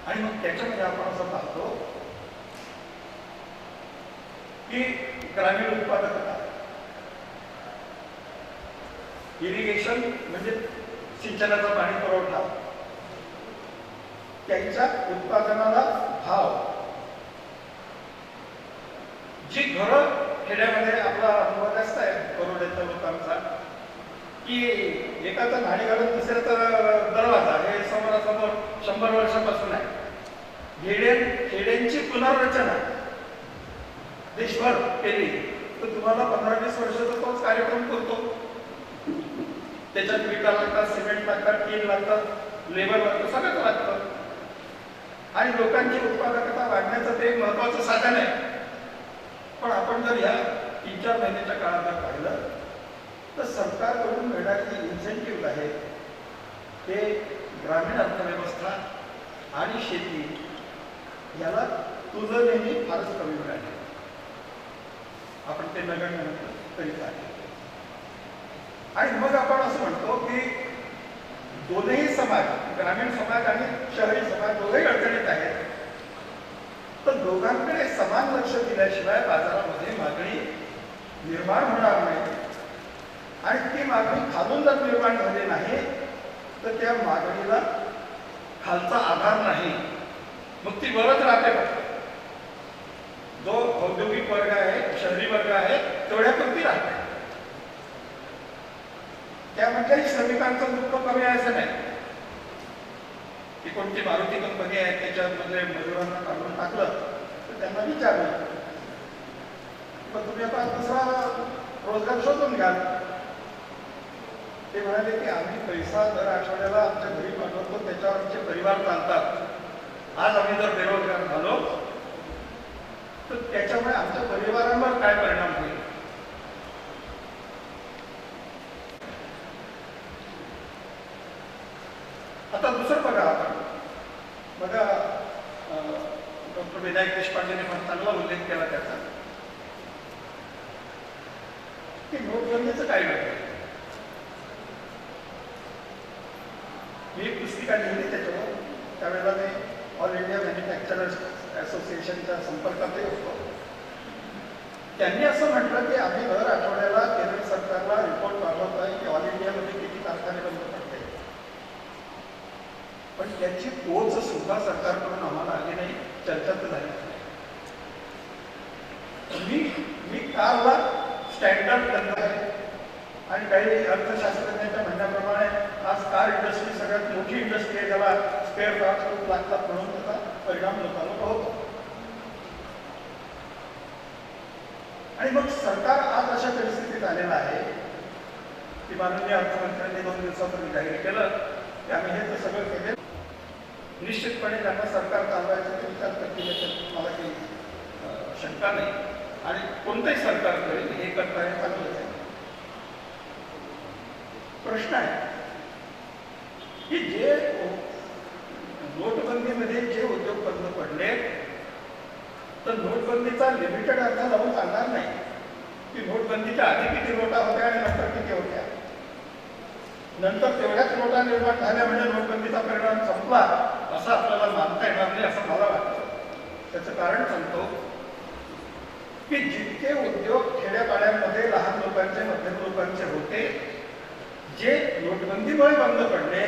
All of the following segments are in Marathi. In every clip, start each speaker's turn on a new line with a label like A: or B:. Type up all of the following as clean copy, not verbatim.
A: आणि मग त्याच्यामध्ये आपण असं पाहतो की ग्रामीण उत्पादकता, इरिगेशन म्हणजे सिंचनाचा पाणी पुरवठा, त्यांच्या उत्पादनाला भाव, जी घरं खेड्यामध्ये आपला अनुभव जास्त आहे करोड्याच्या लोकांचा, की एकाचा न्हाणी घालून दुसऱ्याचा दरवाजा हे समोरासमोर 100 वर्षापासून आहे. खेड्यांची पुनर्रचना देशभर केली तर तुम्हाला 15-20 वर्षाचा तोच कार्यक्रम करतो. त्याच्यात विटा लागतात, सिमेंट लागतात, टीन लागतात, लेबर लागतं, सगळंच लागतं. आणि लोकांची उत्पादकता वाढण्याचं ते एक महत्वाचं साधन आहे. पण आपण जर ह्या 3-4 महिन्याच्या काळात जर पाहिलं तर सरकारकडून मिळणारे जे इन्सेंटिव्ह आहेत ते ग्रामीण अर्थव्यवस्था आणि शेती याला तुलनेने फारच कमी मिळाले. आपण ते नगण्य म्हटलं तरी चालेल. आणि मग आपण असं म्हणतो की दोन्ही समाज, ग्रामीण समाज आणि शहरी समाज दोघेही अडचणीत आहेत. तर दोघांकडे समान लक्ष दिल्याशिवाय बाजारामध्ये मागणी निर्माण होणार नाही. आणि ती मागणी खालून जर निर्माण झाली नाही तर त्या मागणीला खालचा आधार नाही, मग ती वरच राहते. जो औद्योगिक वर्ग आहे, शहरी वर्ग आहे, तेवढ्यापुरती राहते. त्यामध्येही श्रमिकांचं दुःख कमी आहे असं नाही की कोणती मारुती कंपनी आहे त्याच्यामध्ये मजुरांना काढून टाकलं तर त्यांना विचारलं पण तुम्ही आता दुसरा रोजगार शोधून घ्याल. ते म्हणाले की आम्ही पैसा दर आठवड्याला आमच्या घरी पाठवतो, त्याच्यावर आमचे परिवार चालतात. आज आम्ही जर बेरोजगार झालो तर त्याच्यामुळे आमच्या परिवारांवर काय परिणाम होईल. आता दुसरं बघा, आपण बघा डॉक्टर विनायक देशपांडेने पण चांगला उल्लेख केला त्याचा की नोटबंदीचं काय वेगळं. मी एक पुस्तिका लिहिली त्याच्यावर. त्यावेळेला मी ऑल इंडिया मॅन्युफॅक्चरर्स असोसिएशनच्या संपर्कातही होतो. त्यांनी असं म्हटलं की आम्ही दर आठवड्याला केंद्र सरकारला रिपोर्ट पाठवतोय की ऑल इंडियामध्ये किती कारखाने बंद पडते, पण त्याची पोच सुद्धा सरकारकडून आम्हाला आली नाही, चर्चा तर झाली नाही. मी कारला स्टँडर्ड करणार आहे आणि काही अर्थशास्त्रज्ञांच्या म्हणण्याप्रमाणे आज कार इंडस्ट्री सगळ्यात मोठी इंडस्ट्री आहे, ज्याला स्पेअर पार्ट्स खूप लागतात म्हणून त्याचा परिणाम लोकांना होतो. आणि मग सरकार आज अशा परिस्थितीत आलेलं आहे की माननीय अर्थमंत्र्यांनी 2 दिवसापूर्वी जाहीर केलं की आम्ही हे तर सगळं केले. निश्चितपणे ज्यांना सरकार चालवायचं ते विचार करतील याच्यात मला काही शंका नाही. आणि कोणतंही सरकार करेल हे करता हे चांगलंच आहे. प्रश्न आहे की जे नोटबंदीमध्ये जे उद्योग बंद पडले तर नोटबंदीचा लिमिटेड अर्थ लावून चालणार नाही की नोटबंदीच्या आधी किती नोटा होत्या आणि नंतर किती होत्या. नंतर तेवढ्याच नोटा निर्माण झाल्या म्हणजे नोटबंदीचा परिणाम संपला असं आपल्याला मानता येणार नाही असं मला वाटतं. त्याचं कारण सांगतो की जितके उद्योग खेड्यापाड्यांमध्ये लहान लोकांचे, मध्यम लोकांचे होते, जे नोटबंदीमुळे बंद पडले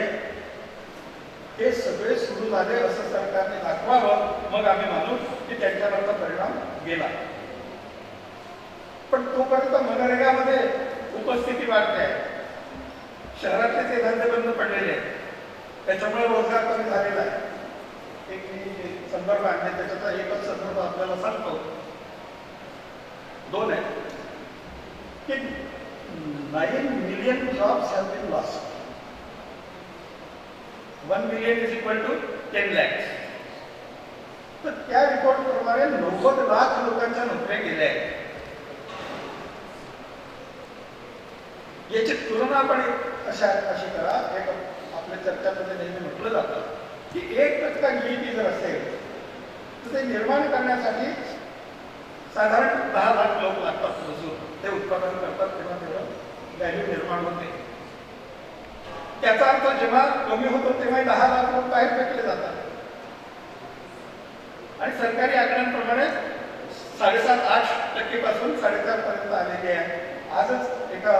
A: ते सगळे सुरू झाले असं सरकारने दाखवावं, मग आम्ही मानू की त्यांच्यावरचा परिणाम गेला. पण तोपर्यंत मनरेगामध्ये उपस्थिती वाढते आहे, शहरातले ते धंदे बंद पडलेले आहेत, त्याच्यामुळे रोजगार कमी झालेला आहे. एक मी संदर्भ आणले, त्याच्याचा एकच संदर्भ आपल्याला सांगतो. 2 आहे की 9 million jobs have been lost. 1 million is equal to 10 lakhs. तर त्या रिपोर्ट प्रमाणे 90 लाख लोकांच्या नोकऱ्या गेल्या आहेत. याची तुलना आपण अशी करा, एक आपल्या चर्चामध्ये नेहमी म्हटलं जातं की 1% जीडीपी जर असेल तर ते निर्माण करण्यासाठी साधारण 10 लाख लोक लागतात मजूर. ते उत्पादन करतात तेव्हा तेवढं व्हॅल्यू निर्माण होते. त्याचा अर्थ जेव्हा कमी होतो तेव्हा 10 लाख लोक बाहेर फेकले जातात. आणि सरकारी आकड्यांप्रमाणे 7.5-8% पासून 4.5 पर्यंत आलेली आहे. आजच एका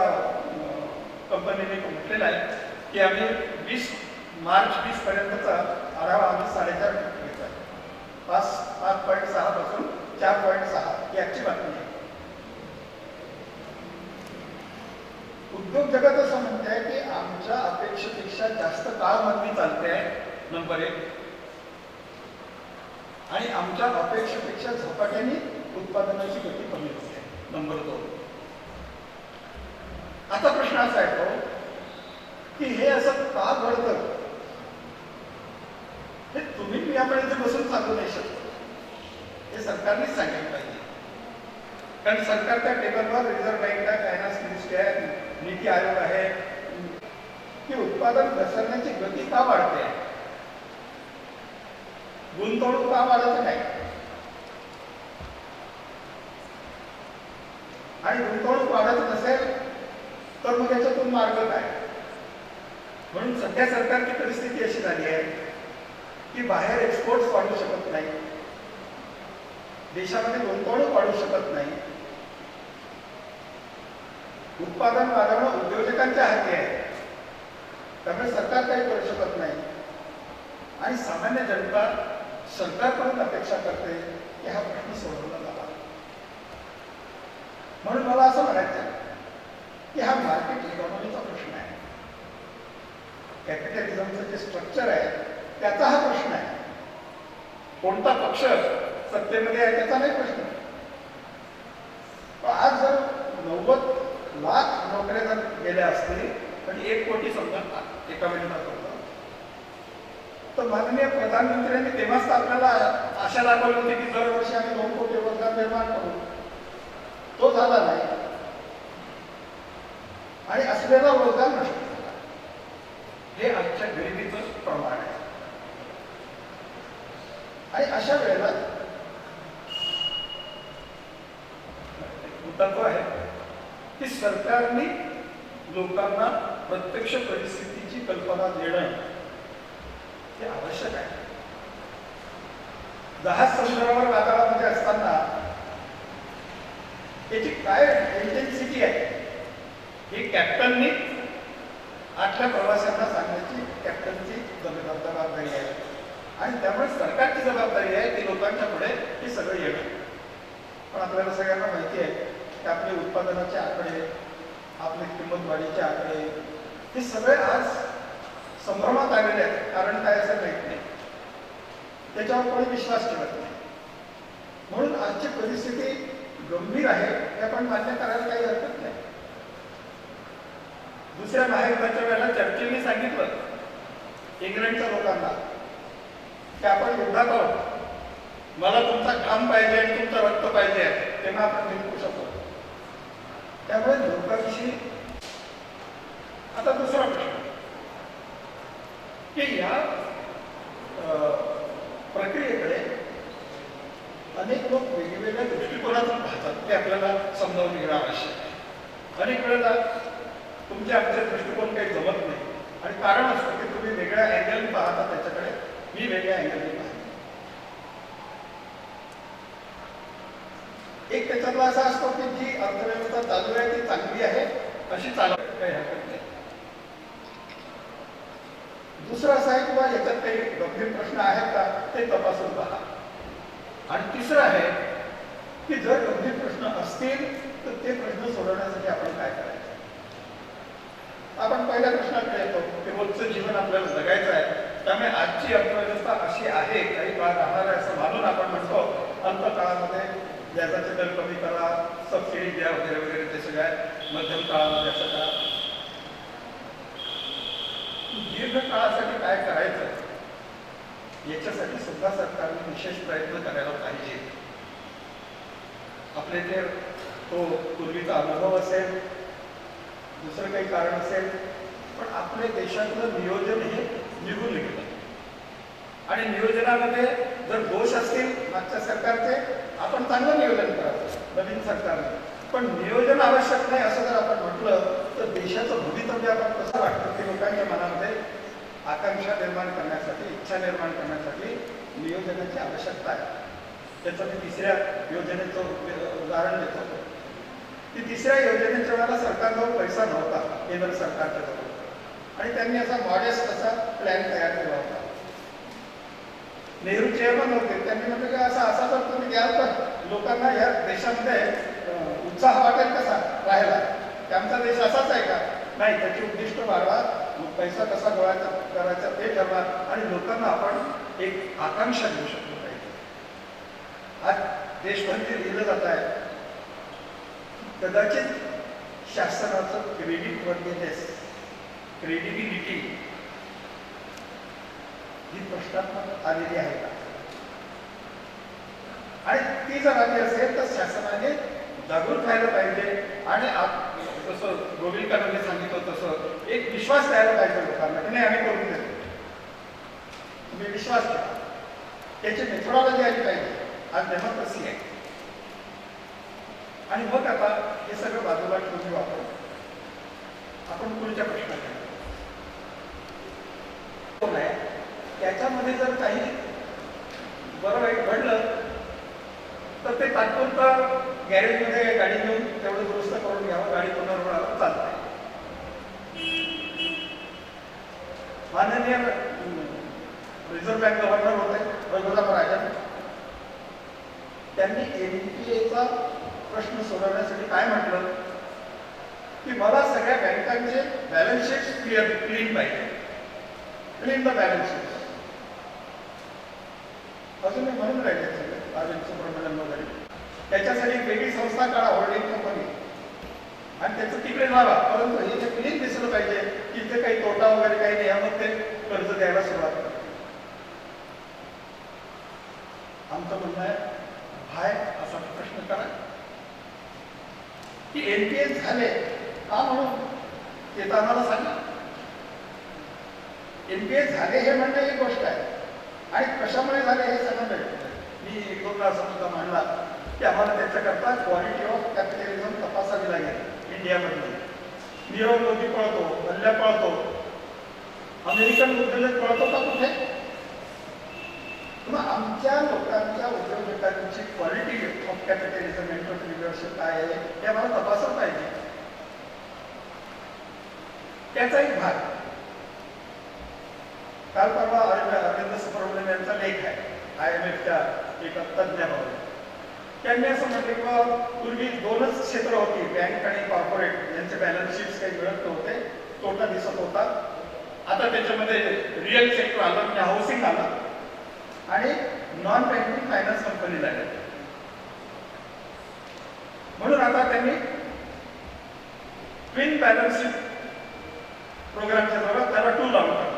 A: कंपनीने म्हटलेलं आहे की आम्ही 20 मार्च 20 पर्यंतचा आढावा आम्ही 4.5% घेतला आहे. 5.6 पासून 4.6 ही आजची बातमी आहे. उद्योग जगत असं म्हणते आहे की आमच्या अपेक्षेपेक्षा जास्त काळ मागणी चालते आहे, नंबर 1. आणि आमच्या अपेक्षेपेक्षा झपाट्याने उत्पादनाची गती कमी होते, नंबर 2. आता प्रश्न असा आहे की हे असं का घडतं? हे तुम्ही मी आपण इथे बसून सांगू नाही शकतो, हे सरकारनेच सांगायला पाहिजे. कारण सरकार त्या टेबलवर रिझर्व्ह बँक आहे, फायनान्स मिनिस्ट्री आहे, नीती आयोग आहे की उत्पादन घसरण्याची गती का वाढते, गुंतवणूक का वाढत नाही, आणि गुंतवणूक वाढत नसेल तर मग याच्यातून मार्ग काय? म्हणून सध्या सरकारची परिस्थिती अशी झाली आहे की बाहेर एक्सपोर्ट्स वाढू शकत नाही, देशामध्ये गुंतवणूक वाढू शकत नाही, उत्पादन वाढवणं उद्योजकांच्या हाती आहे, त्यामुळे सरकार काही करू शकत नाही. आणि सामान्य जनता सरकारकडून अपेक्षा करते की हा प्रश्न सोडवला जावा. म्हणून मला असं म्हणायचं आहे की हा मार्केट इकॉनॉमीचा प्रश्न आहे, कॅपिटलिझमचं जे स्ट्रक्चर आहे त्याचा हा प्रश्न आहे. कोणता पक्ष सत्तेमध्ये आहे त्याचा नाही प्रश्न. पण आज जर 90 लाख नोकऱ्या जर गेल्या असतील आणि 1 कोटी समजा एका मिनिटात होता, तर माननीय प्रधानमंत्र्यांनी तेव्हाच आपल्याला आशा दाखवली होती की दरवर्षी आम्ही 2 कोटी रोजगार निर्माण करू. तो झाला नाही आणि असलेला रोजगार नष्ट झाला. हे आजच्या गरिबीचं प्रमाण आहे. आणि अशा वेळेला तत्व आहे की सरकारने लोकांना प्रत्यक्ष परिस्थितीची कल्पना देणं हे आवश्यक आहे. जहाज समुद्रावर वादळामध्ये असताना त्याची काय इंटेन्सिटी आहे ही कॅप्टननी आतल्या प्रवाशांना सांगण्याची कॅप्टनची जबाबदारी आहे. आणि त्यामुळे सरकारची जबाबदारी आहे की लोकांच्या पुढे हे सगळं येणं. पण आपल्याला सगळ्यांना माहिती आहे की आपले उत्पादनाचे आकडे, आपले किंमत वाढीचे आकडे हे सगळे आज संभ्रमात आलेले आहेत. कारण काय असं माहित नाही, त्याच्यावर कोणी विश्वास ठेवत नाही. म्हणून आजची परिस्थिती गंभीर आहे हे आपण मान्य करायला काही हरकत नाही. दुसऱ्या महायुद्धाच्या वेळेला चर्चिलने सांगितलं इंग्लंडच्या लोकांना की आपण युद्धात आहोत, मला तुमचा घाम पाहिजे आणि तुमचं रक्त पाहिजे, तेव्हा आपण जिंकू शकतो. त्यामुळे लोकांविषयी आता दुसरा प्रश्न की या प्रक्रियेकडे अनेक लोक वेगवेगळ्या दृष्टिकोनातून पाहतात, ते आपल्याला समजावून घेणं आवश्यक आहे. अनेक वेळेला तुमचे आमचे दृष्टिकोन काही जमत नाही आणि कारण असतं की तुम्ही वेगळ्या अँगलने पाहता त्याच्याकडे, मी वेगळ्या अँगलने पाहतो. एक त्याच्यातला असा असतो की जी अर्थव्यवस्था चालू आहे ती चांगली आहे अशी चालू काही हरकत नाही. दुसरं असं आहे किंवा याच्यात काही गंभीर प्रश्न आहेत का ते तपासून पहा. आणि तिसरं आहे की जर गंभीर प्रश्न असतील तर ते प्रश्न सोडवण्यासाठी आपण काय करायचं. आपण पहिल्या प्रश्नाकडे येतो की रोजचं जीवन आपल्याला जगायचं आहे, त्यामुळे आजची अर्थव्यवस्था अशी आहे, काही काळ राहणार आहे असं मानून आपण म्हणतो अल्पकाळामध्ये व्याजाचे दर कमी करा, सबसिडी द्या वगैरे वगैरे, ते सगळ्या मध्यम काळामध्ये असं करा. दीर्घ काळासाठी काय करायचं याच्यासाठी सुद्धा सरकारने विशेष प्रयत्न करायला पाहिजे. आपले ते तो पूर्वीचा अनुभव असेल, दुसरं काही कारण असेल, पण आपल्या देशातलं नियोजन हे निघून गेलं. आणि नियोजनामध्ये जर दोष असतील मागच्या सरकारचे, आपण चांगलं नियोजन करायचं नवीन सरकारने. पण नियोजन आवश्यक नाही असं जर आपण म्हटलं तर देशाचं भवितव्य आपण कसं वाटतं की लोकांच्या मनामध्ये आकांक्षा निर्माण करण्यासाठी, इच्छा निर्माण करण्यासाठी नियोजनाची आवश्यकता आहे. त्याचं मी तिसऱ्या योजनेचं उदाहरण देतो की तिसऱ्या योजनेच्या वेळेला सरकारजवळ पैसा नव्हता, केंद्र सरकारच्या जवळ, आणि त्यांनी असा मॉडेस्ट असा प्लॅन तयार केला होता. नेहरू चेअरमन होते, त्यांनी म्हटलं की असा जर तुम्ही द्याल तर लोकांना या देशामध्ये उत्साह वाटेल कसा राहायला, की आमचा देश असाच आहे का? नाही, त्याची उद्दिष्ट वाढवा, पैसा कसा गोळा करायचा ते ठरवा, आणि लोकांना आपण एक आकांक्षा देऊ शकलो पाहिजे. आज देशभर लिहिलं जात आहे, कदाचित शासनाचं क्रेडिट वर्दीनेस, क्रेडिबिलिटी ही प्रश्नात्मक आलेली आहे का? आणि ती जर आली असेल तर शासनाने जागृत राहायला पाहिजे, आणि जसं गोविलकरांनी सांगितलं तसं एक विश्वास द्यायला पाहिजे लोकांना की नाही आम्ही करून देतो, तुम्ही विश्वास द्या. त्याची मेथोडॉलॉजी आली पाहिजे. आज डेमोक्रेसी आहे. आणि मग आता हे सगळं बाजूला ठेवून आपण पुढच्या प्रश्नाकडे, त्याच्यामध्ये जर काही बरं वाईट घडलं तर ते तात्पुरतं गॅरेजमध्ये गाडी घेऊन तेवढं दुरुस्त करून घ्यावं, गाडी पुनर्वळावर चालते. माननीय रिझर्व्ह बँक गव्हर्नर होते रघुराम राजन, त्यांनी एनपीएचा प्रश्न सोडवण्यासाठी काय म्हटलं की मला सगळ्या बँकांचे बॅलन्स शीट क्लीन पाहिजे, क्लीन द बॅलन्स शीट. अजून मी म्हणून राहिले सगळे राजन सुब्रमण्यम वगैरे, त्याच्यासाठी वेगळी संस्था काढा, होल्डिंग कंपनी, आणि त्याचं तिकडे लावा, परंतु हे जे क्लीन दिसलं पाहिजे की इथे काही तोटा वगैरे काही नाही, मग ते कर्ज द्यायला सुरुवात करते. आमचं म्हणणं आहे हाय असा प्रश्न करा की एनपीएस झाले का म्हणून ते तर आम्हाला सांगा. एनपीएस झाले हे म्हणणं एक गोष्ट आहे, आणि कशामुळे झाले हे सांगणं. मी एक दोनदा असा मुद्दा मांडला की आम्हाला त्याच्याकरता क्वालिटी ऑफ कॅपिटलिझम तपासावी लागेल इंडियामध्ये. नीरव मोदी पळतो, मल्ल्या पळतो, अमेरिकन उद्योजक पळतो का कुठे? मग आमच्या लोकांच्या उद्योजकांची क्वालिटी ऑफ कॅपिटलिझम एंटरप्रिन्युअरशिप काय आहे हे आम्हाला तपासलं पाहिजे. त्याचा एक भाग काल परवा अरविंद सुब्रमण्यम यांचा लेख आहे IMFच्या एका तज्ज्ञावर. त्यांनी असं म्हटलं की पूर्वी दोनच क्षेत्र होती, बँक आणि कॉर्पोरेट, यांचे बॅलन्स शीट्स काही मिळत नव्हते, तोटा दिसत होता. आता त्याच्यामध्ये रिअल सेक्टर आलं, म्हणजे हाऊसिंग आलं, आणि नॉन बँकिंग फायनान्स कंपनी झाल्या. म्हणून आता त्यांनी ट्विन बॅलन्स शीट प्रोग्रामच्या द्वारा त्याला टू लावतात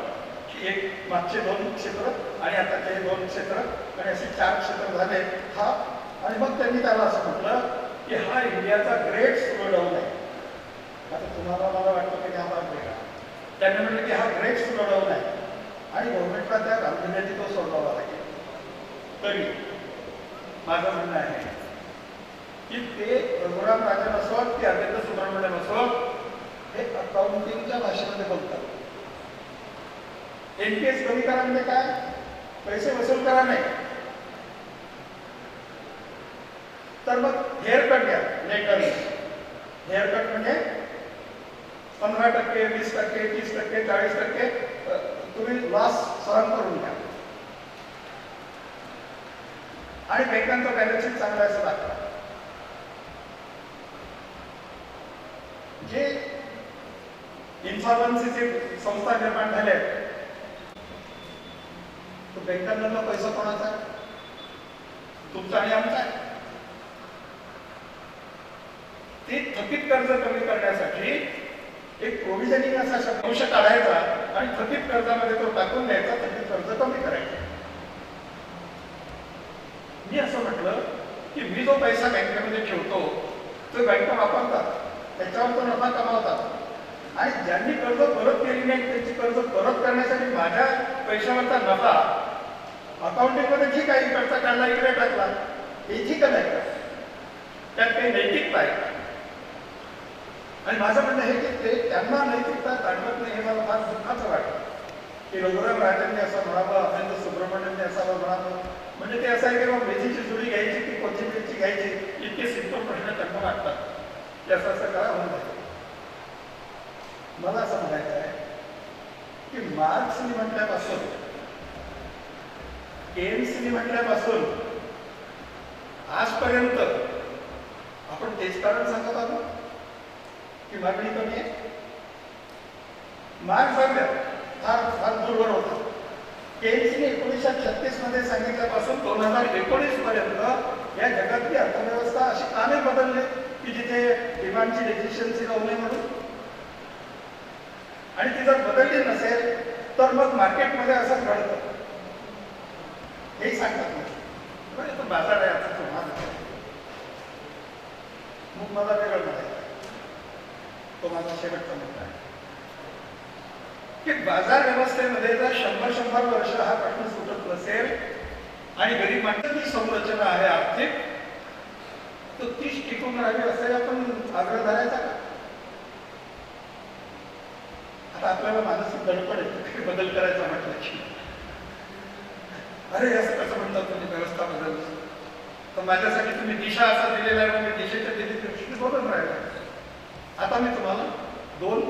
A: की एक मागचे दोन क्षेत्र आणि आता ते दोन क्षेत्र, आणि असे 4 क्षेत्र झाले हा. आणि मग त्यांनी त्याला असं म्हटलं की हा इंडियाचा ग्रेट स्लो डाऊन आहे. आता तुम्हाला मला वाटतं की हा भाग वेगळा. त्यांनी म्हटलं की हा ग्रेट स्लो डाऊन आहे आणि गव्हर्नमेंटला त्या गांभीर्याने तो सोडवावा लागेल. तरी माझं म्हणणं आहे की ते रघुराम राजन असोत की अरविंद सुब्रमण्यम असोत, हे अकाउंटिंगच्या भाषेमध्ये बोलतात. एनपीएस कमी करा म्हणजे काय? पैसे वसूल करा नाही, तर मग हेअर कट घ्या. नेट अर्निंग हेअर कट म्हणजे 15%, 20%, 30%, 40% तुम्ही लॉस सहन करून घ्या, आणि बँकांचा बॅलन्स शीट चांगला असं दाखवा. जे इन्सॉल्वन्सीचे संस्था निर्माण झाले आहेत, तो बँकांमधला पैसा कोणाचा आहे? तुमचा आणि आमचा आहे. ते थकीत कर्ज कमी करण्यासाठी एक प्रोव्हिजनिंग असा शब्द काढायचा आणि थकीत कर्जामध्ये तो टाकून द्यायचा, थकीत कर्ज कमी करायचं. मी असं म्हटलं की मी जो पैसा बँकेमध्ये ठेवतो तो बँका वापरतात, त्याच्यावर तो नफा कमावतात, आणि ज्यांनी कर्ज परत केली नाही त्यांची कर्ज परत करण्यासाठी माझ्या पैशावरचा नफा अकाउंटिंगमध्ये ठीक आहे, इकडचा काढला इकडे टाकला, हे ठीक आहे का? त्यात काही नैतिकता आहे. आणि माझं म्हणणं हे की ते त्यांना नैतिकता जाणवत नाही, हे मला फार दुःखाचं वाटतं की रघुराम राजनने असं म्हणावं, अरविंद सुब्रमण्यमने असावं म्हणावं, म्हणजे ते असं आहे की मग मेथीची जुडी घ्यायची की कोथिंबीरची घ्यायची, इतके सिंपल प्रश्न त्यांना वाटतात की असं असं करा होऊन जाईल. मला असं म्हणायचं आहे की मार्क्सनी म्हटल्यापासून, केन्सनी म्हटल्यापासून आजपर्यंत आपण तेच कारण सांगत आहोत की मागणी कमी आहे. मार्क्स फार फार दूरवर होता. केन्सने 1936 मध्ये सांगितल्यापासून 2019 पर्यंत या जगातली अर्थव्यवस्था अशी का नाही बदलली की जिथे डिमांडची डेफिशियन्सी राहू नये म्हणून. आणि ती जर बदलली नसेल तर मग मार्केटमध्ये असं घडतं हेही सांगतात नाही. तो बाजार आहे आता तुम्हाला, मग मला वेगळं म्हणायचं आहे. तो माझा शेवटचा मुद्दा आहे की बाजार व्यवस्थेमध्ये जर 100 वर्ष हा प्रश्न सुटत नसेल आणि गरीब माणसाची संरचना आहे आर्थिक, तर तीच टिकून राहावी असे आपण आग्रह धरायचा का? आता आपल्याला मानसिक दडपण आहे बदल करायचा म्हटलं की अरे असं कसं म्हणतात तुम्ही व्यवस्था बदल, तर माझ्यासाठी तुम्ही दिशा असा दिलेला आहे म्हणजे दिशेच्या दृष्टीने बदल राहिला. आता मी तुम्हाला 2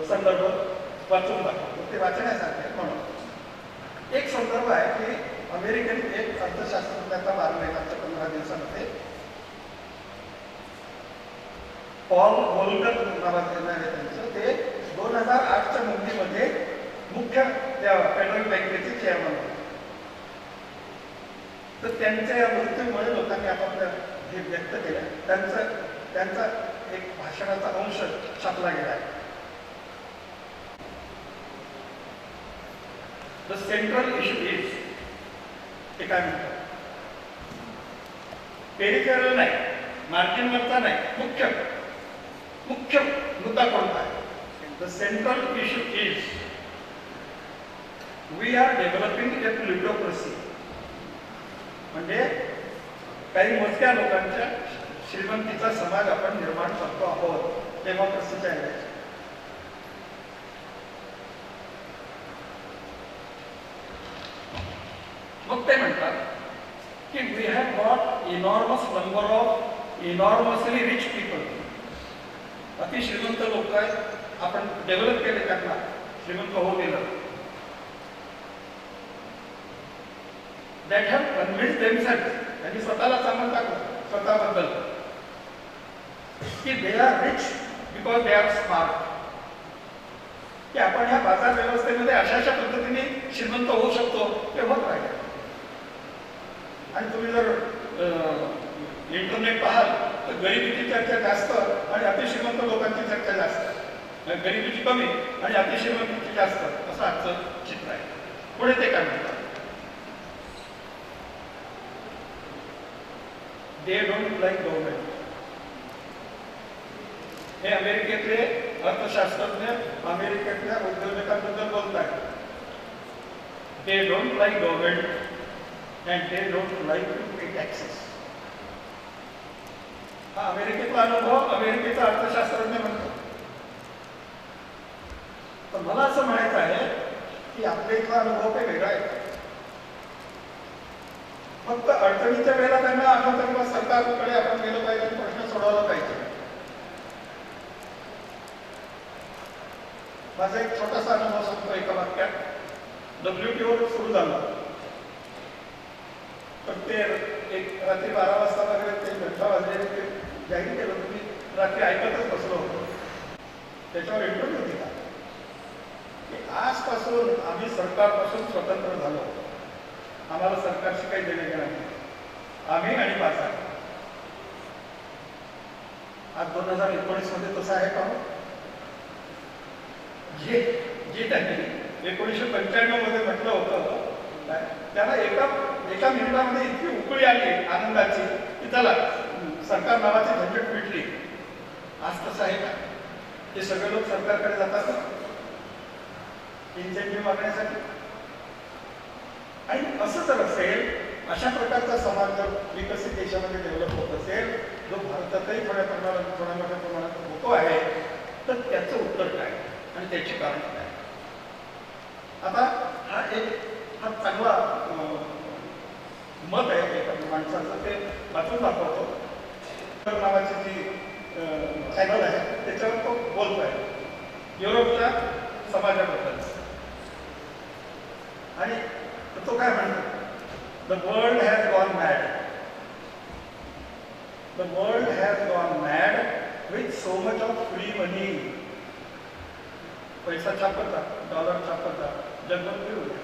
A: संदर्भ वाचून दाखवतो, ते वाचण्यासारखे. म्हणून एक संदर्भ आहे की अमेरिकन एक अर्थशास्त्रज्ञाचा वारला मागच्या 15 दिवसामध्ये पॉल व्होल्कर नावाचे आहे त्यांचं. ते 2008च्या नोंदीमध्ये मुख्य त्या फेडरल बँकेचे चेअरमन होते. तर त्यांच्या या मृत्यूमुळे लोकांनी आपापल्या हे व्यक्त केलं. त्यांचा एक भाषणाचा अंश छापला गेला आहे. द सेंट्रल इश्यू इज, ते काय म्हणतात, पेरिफेरल नाही, मार्जिनवरचा नाही, मुख्य मुद्दा कोणता आहे? The central issue is we are developing a plutocracy. म्हणजे काही मोजक्या लोकांच्या श्रीमंतीचा समाज आपण निर्माण करतो आहोत, डेमोक्रेसीच्या ऐवजी. मग ते म्हणतात की we have got enormous number of enormously rich people. अति श्रीमंत लोक आहेत, आपण डेव्हलप केले, त्यांना श्रीमंत होऊ दिलं. दॅट हॅव कन्व्हिन्स्ड देमसेल्व्ह, त्यांनी स्वतःला सांगून टाकलं स्वतःबद्दल की they are rich because they are smart. की आपण ह्या बाजार व्यवस्थेमध्ये अशा पद्धतीने श्रीमंत होऊ शकतो ते होत राहिले. आणि तुम्ही जर इंटरनेट पाहाल तर गरिबीची चर्चा जास्त आणि अतिश्रीमंत लोकांची चर्चा जास्त, गरिबीची कमी आणि अतिश्रीमंतीची जास्त, असं आजचं चित्र आहे. पुढे ते काय म्हणतात, दे डोंट लाईक गव्हर्नमेंट. हे अमेरिकेतले अर्थशास्त्रज्ञ अमेरिकेतल्या उद्योजकांबद्दल बोलतात. They don't like government and they don't like to pay taxes. हा अमेरिकेतला अनुभव अमेरिकेचा अर्थशास्त्रज्ञ म्हणतो. तर मला असं म्हणायचं आहे की आपल्या इथला अनुभव काही वेगळा आहे. फक्त अडचणीच्या वेळेला त्यांना आठवतं किंवा सरकारकडे आपण गेलं पाहिजे, प्रश्न सोडवला पाहिजे. माझा एक छोटासा अनुभव सांगतो एका वाक्यात. WTO सुरू झालं तर ते एक रात्री 12 वाजता वगैरे ते घंटा वाजलेले ते जाहीर केलं. तुम्ही रात्री ऐकतच बसलो होतो. त्याच्यावर इंटरव्ह्यू दिला की आजपासून आम्ही सरकारपासून स्वतंत्र झालो, आम्हाला सरकारशी काही देणं घेणं नाही, आम्ही आणि बाजार. आज 2019 मध्ये तसं आहे का? जे त्यांनी 1995 मध्ये म्हटलं होतं त्याला एका मिनिटामध्ये इतकी उकळी आली आनंदाची की त्याला सरकार नावाची झंझट मिटली. आज तसं आहे का? हे सगळे लोक सरकारकडे जातात इन्सेंटिव्ह मागण्यासाठी. आणि असं जर असेल, अशा प्रकारचा समाज जर विकसित देशामध्ये डेव्हलप होत असेल, जो भारतातही थोड्या मोठ्या प्रमाणात होतो आहे, तर त्याचं उत्तर काय आणि त्याची कारण काय? आता हा चांगला मत आहे एका माणसाचं, ते वाचून दाखवतो. नावाची जी चॅनल आहे त्याच्यावर तो बोलतो आहे युरोपच्या समाजाबद्दल. आणि तो काय म्हणतो, the world has gone mad, the world has gone mad with so much of free money. पैसा छापता, डॉलर छापता, जगभर फ्री होते.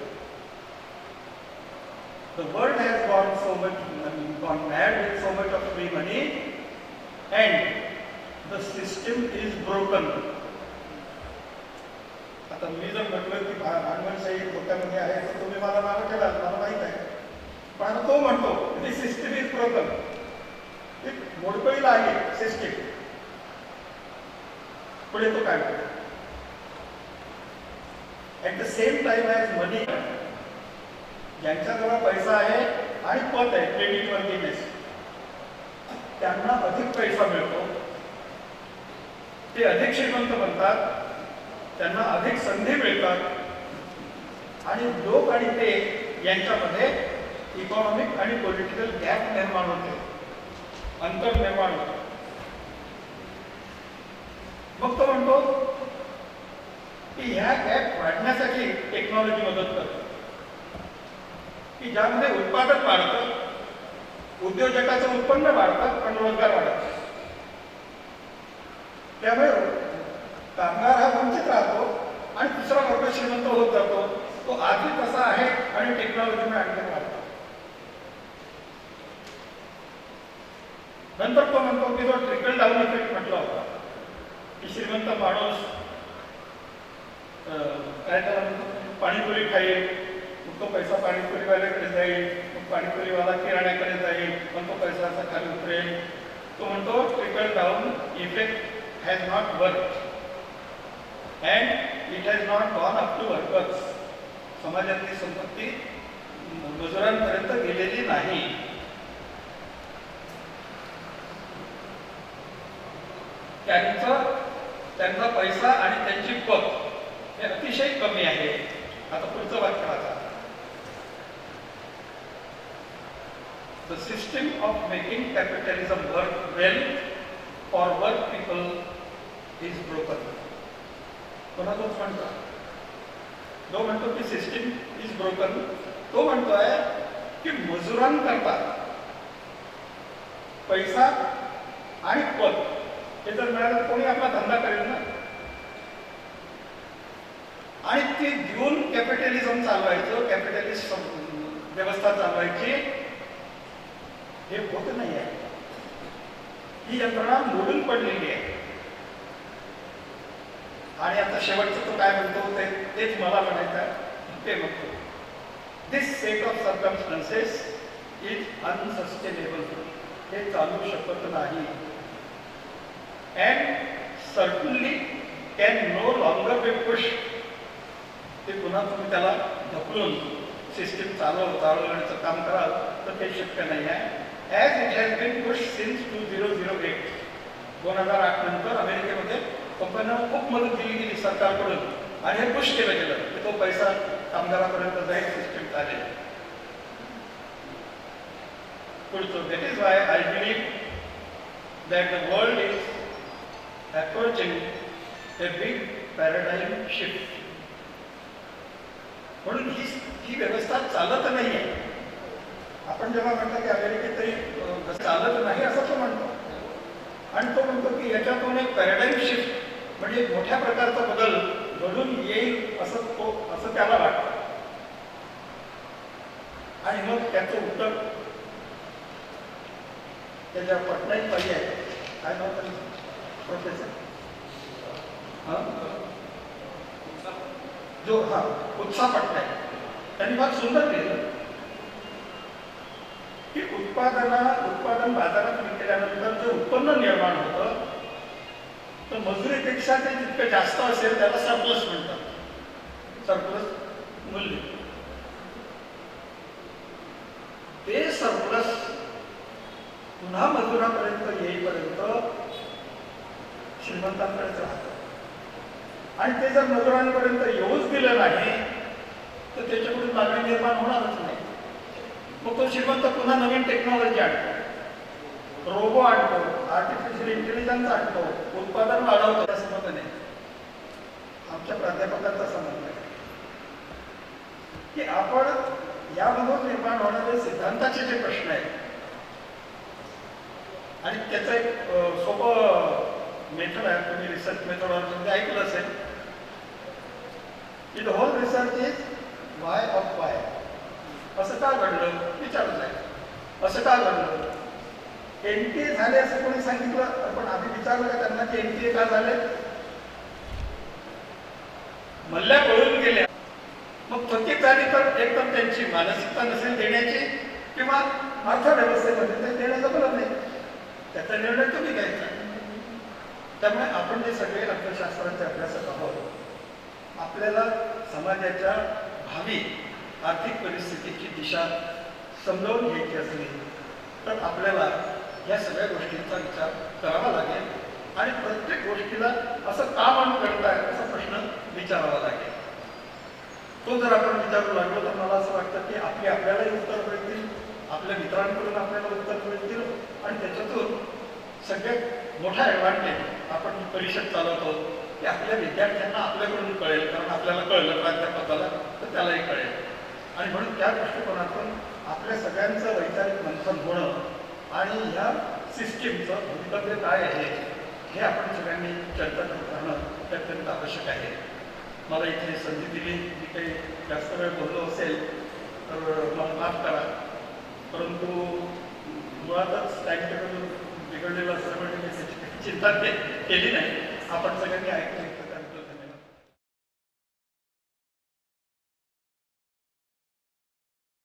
A: The world has gone mad with so much of free money, and the system is broken. आता मी जर म्हटलं की भांडवलशाही धोक्यामध्ये आहे तर तुम्ही मला नावं केला, मला माहीत आहे. पण आता तो म्हणतो की सिस्टीम इज ब्रोकन, मोडकळीला आहे सिस्टीम. पुढे तो काय म्हणतो, at the same time as money, ज्यांच्याजवळ पैसा आहे आणि पद आहे, क्रेडिट वर्दीनेस, त्यांना अधिक पैसा मिळतो, ते अधिक श्रीमंत बनतात, त्यांना अधिक संधी मिळतात आणि लोक आणि ते यांच्यामध्ये इकॉनॉमिक आणि पॉलिटिकल गॅप निर्माण होते, अंतर निर्माण होते. मग तो म्हणतो की ह्या गॅप वाढण्यासाठी टेक्नॉलॉजी मदत करते, की ज्यामध्ये उत्पादन वाढतं, उद्योजकाचं उत्पन्न वाढतं पण रोजगार वाढत. त्यामुळे कामगार हा वंचित राहतो आणि दुसरा वर्ग श्रीमंत होत जातो. तो आधी कसा आहे आणि टेक्नॉलॉजीमुळे आणखी वाढतो. नंतर तो म्हणतो की जो ट्रिकल डाऊन इफेक्ट म्हटला होता, की श्रीमंत माणूस काय त्याला म्हणतो, पाणीपुरी खाईल, मग तो पैसा पाणीपुरीवाल्याकडे जाईल, मग पाणीपुरीवाला किराण्याकडे जाईल, मग तो पैसा असा खाली उतरेल. तो म्हणतो trickle down effect has not work and it has not gone up to workers. समाजातली संपत्ती मजुरांपर्यंत गेलेली नाही. त्यांचा पैसा आणि त्यांची पत हे अतिशय कमी आहे. आता पुढचं वाक्य वाचा, the system of making capitalism work well for work people is broken. कोणा तोच म्हणतो, जो म्हणतो की सिस्टीम इज ब्रोकन, तो म्हणतोय की मजुरांकरता पैसा आणि पद हे जर मिळालं कोणी आपला धंदा करेल ना, आणि ते देऊन कॅपिटलिझम चालवायचं, कॅपिटलिस्ट व्यवस्था चालवायची, हे होत नाही आहे. ही यंत्रणा मोडून पडलेली आहे. आणि आता शेवटचं तो काय म्हणतो तेच मला म्हणायचं आहे. ते म्हणतो this set of circumstances is unsustainable. हे चालू शकत नाही. And certainly can no longer be push. ते पुन्हा तुम्ही त्याला ढकलून सिस्टीम चालवण्याचं काम कराल तर ते शक्य नाही आहे. As it has been push since 2008. 2008 नंतर अमेरिकेमध्ये कंपन्यांना खूप मदत दिली गेली सरकारकडून आणि हे पुश केलं गेलं की तो पैसा कामगारापर्यंत जाईल, सिस्टीम चालेल. पुढचं, that is why I believe that the world is approaching a big paradigm shift. म्हणून ही व्यवस्था चालत नाही आहे. आपण जेव्हा म्हणतो की अमेरिकेतही चालत नाही असं तो म्हणतो, आणि तो म्हणतो की याच्यातून एक पॅराडाईम शिफ्ट म्हणजे मोठ्या प्रकारचा बदल घडून येईल असं त्याला वाटतं. आणि मग त्याचं उत्तर त्याच्या पटनाईक पाहिजे आहे, काय नाव त्यांचं, प्रोफेसर जो उत्साह पटनाईक, त्यांनी फार सुंदर लिहिलं की उत्पादन बाजारात विकल्यानंतर जे उत्पन्न निर्माण होतं तर मजुरीपेक्षा ते जितकं जास्त असेल त्याला सरप्लस म्हणतात. सरप्लस मूल्य. ते सरप्लस पुन्हा मजुरापर्यंत येईपर्यंत श्रीमंतांकडेच राहतं. आणि ते जर मजुरांपर्यंत येऊच दिलं नाही तर त्याच्याकडून मागणी निर्माण होणारच नाही. मग तो श्रीमंत पुन्हा नवीन टेक्नॉलॉजी आणतो, रोबो आणतो, आर्टिफिशियल इंटेलिजन्स आणतो, उत्पादन वाढवतो. असं मत नाही. आमच्या प्राध्यापकांचा समज आहे की आपण यामधून निर्माण होणारे सिद्धांताचे जे प्रश्न आहेत आणि त्याचं एक सोपं मेथड आहे, तुम्ही रिसर्च मेथडॉलॉजी ऐकलं असेल की the whole research is why of why. असं का घडलं विचारलं जाईल. असं का घडलं, एनटीए झाले असं कोणी सांगितलं, पण आम्ही विचारलं का त्यांना की एनटीए का झाले, मल्ल्या पळून गेल्या. मग थकीत झाली तर एकदम त्यांची मानसिकता नसेल देण्याची किंवा अर्थव्यवस्थेमध्ये ते देण्याचं बरं नाही, त्याचा निर्णय तुम्ही घ्यायचा. त्यामुळे आपण जे सगळे अर्थशास्त्राचे अभ्यासक आहोत, आपल्याला समाजाच्या भावी आर्थिक परिस्थितीची दिशा समजावून घ्यायची असली तर आपल्याला या सगळ्या गोष्टींचा विचार करावा लागेल आणि प्रत्येक गोष्टीला असं का म्हणून करताय असा प्रश्न विचारावा लागेल. तो जर आपण विचारू लागलो तर मला असं वाटतं की आपल्यालाही उत्तर मिळतील, आपल्या मित्रांकडून आपल्याला उत्तर मिळतील आणि त्याच्यातून सगळ्यात मोठा ॲडव्हान्टेज आपण ही परिषद चालवतो की आपल्या विद्यार्थ्यांना आपल्याकडून कळेल, कारण आपल्याला कळलं प्राध्यापकाला तर त्यालाही कळेल. आणि म्हणून त्या दृष्टिकोनातून आपल्या सगळ्यांचं वैचारिक मंथन होणं आणि ह्या सिस्टीमचं भवितव्य काय आहे हे आपण सगळ्यांनी चर्चा करत राहणं हे अत्यंत आवश्यक आहे. मला इथे संधी दिली, मी काही जास्त वेळ बोललो असेल तर मला माफ करा, परंतु मुळातच टाईम टेबल बिघडलेलं असल्यामुळे मी त्याची चिंता केली नाही. आपण सगळ्यांनी ऐकले.